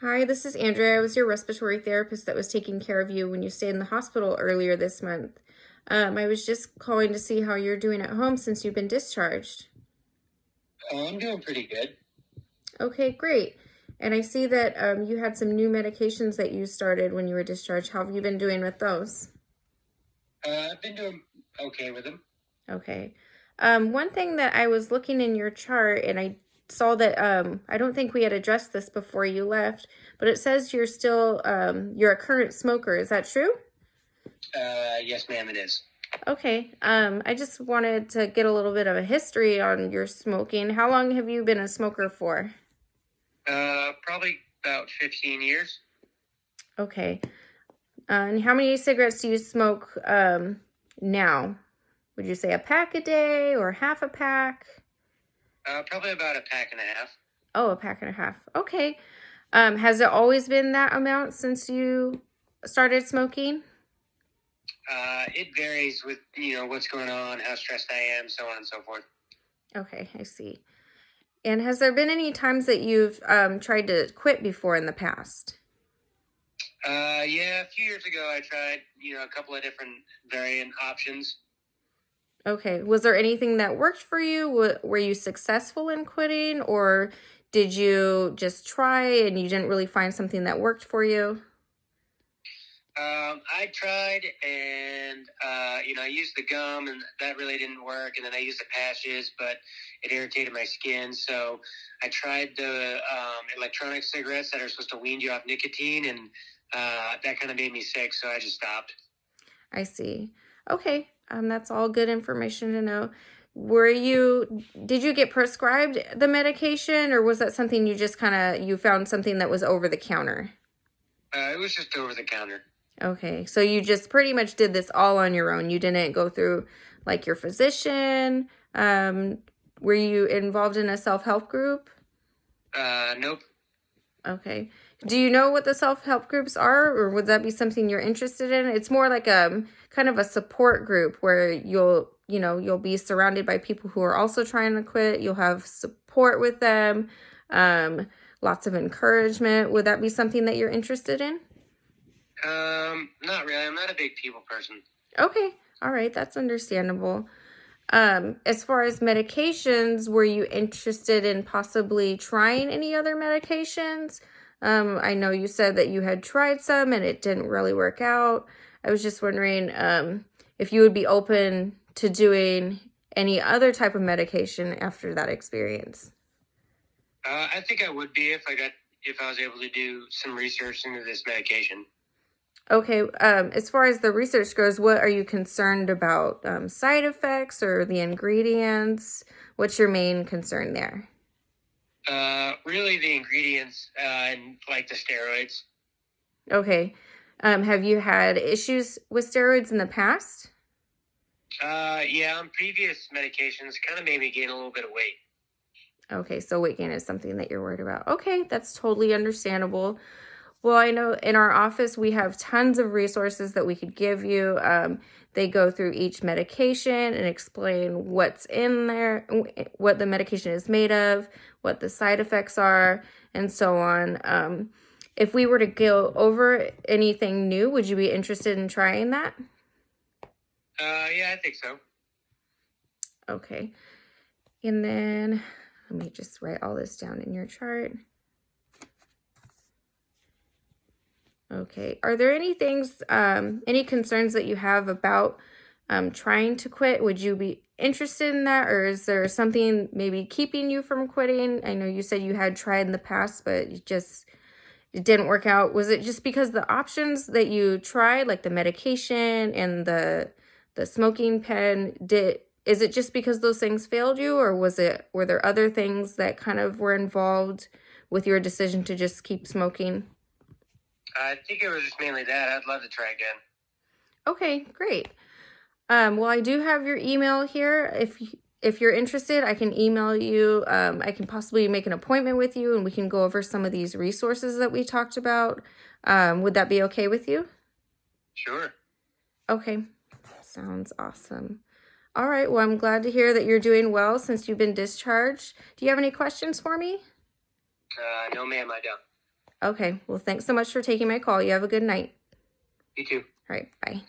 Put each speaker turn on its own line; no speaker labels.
Hi, this is Andrea. I was your respiratory therapist that was taking care of you when you stayed in the hospital earlier this month. I was just calling to see how you're doing at home since you've been discharged.
I'm doing pretty good.
Okay, great. And I see that you had some new medications that you started when you were discharged. How have you been doing with those?
I've been doing okay with them.
Okay. One thing that I was looking in your chart and I saw that I don't think we had addressed this before you left, but it says you're still you're a current smoker. Is that true?
Yes, ma'am, it is.
Okay. I just wanted to get a little bit of a history on your smoking. How long have you been a smoker for?
Probably about 15 years.
Okay. And how many cigarettes do you smoke now? Would you say a pack a day or half a pack?
Probably about a pack and a half.
Oh, a pack and a half. Okay. Has it always been that amount since you started smoking?
It varies with, what's going on, how stressed I am, so on and so forth.
Okay, I see. And has there been any times that you've tried to quit before in the past?
Yeah, a few years ago I tried, a couple of different variant options.
Okay. Was there anything that worked for you? Were you successful in quitting, or did you just try and you didn't really find something that worked for you?
I tried and, I used the gum and that really didn't work. And then I used the patches, but it irritated my skin. So I tried the electronic cigarettes that are supposed to wean you off nicotine, and that kind of made me sick. So I just stopped.
I see. Okay. That's all good information to know. Did you get prescribed the medication, or was that something you just you found something that was over the counter?
It was just over the counter.
Okay, so you just pretty much did this all on your own. You didn't go through like your physician. Were you involved in a self-help group?
Nope.
Okay. Do you know what the self-help groups are, or would that be something you're interested in? It's more like a kind of a support group where you'll be surrounded by people who are also trying to quit. You'll have support with them, lots of encouragement. Would that be something that you're interested in?
Not really. I'm not a big people person.
Okay. All right. That's understandable. As far as medications, were you interested in possibly trying any other medications? I know you said that you had tried some and it didn't really work out. I was just wondering if you would be open to doing any other type of medication after that experience.
I think I would be if I was able to do some research into this medication.
Okay, as far as the research goes, what are you concerned about? Side effects or the ingredients? What's your main concern there?
Really the ingredients and like the steroids.
Okay. Have you had issues with steroids in the past?
Yeah, on previous medications kind of made me gain a little bit of weight.
Okay, so weight gain is something that you're worried about. Okay, that's totally understandable. Well, I know in our office we have tons of resources that we could give you. They go through each medication and explain what's in there, what the medication is made of, what the side effects are, and so on. If we were to go over anything new, would you be interested in trying that?
Yeah, I think so.
Okay. And then let me just write all this down in your chart. Okay. Are there any things, any concerns that you have about trying to quit? Would you be interested in that? Or is there something maybe keeping you from quitting? I know you said you had tried in the past, but it didn't work out. Was it just because the options that you tried, like the medication and the smoking pen, is it just because those things failed you, or were there other things that kind of were involved with your decision to just keep smoking?
I think it was just mainly that. I'd love to try again.
Okay, great. Well, I do have your email here. If you're interested, I can email you. I can possibly make an appointment with you and we can go over some of these resources that we talked about. Would that be okay with you?
Sure.
Okay, sounds awesome. All right, well, I'm glad to hear that you're doing well since you've been discharged. Do you have any questions for me?
No, ma'am, I don't.
Okay. Well, thanks so much for taking my call. You have a good night.
You too.
All right. Bye.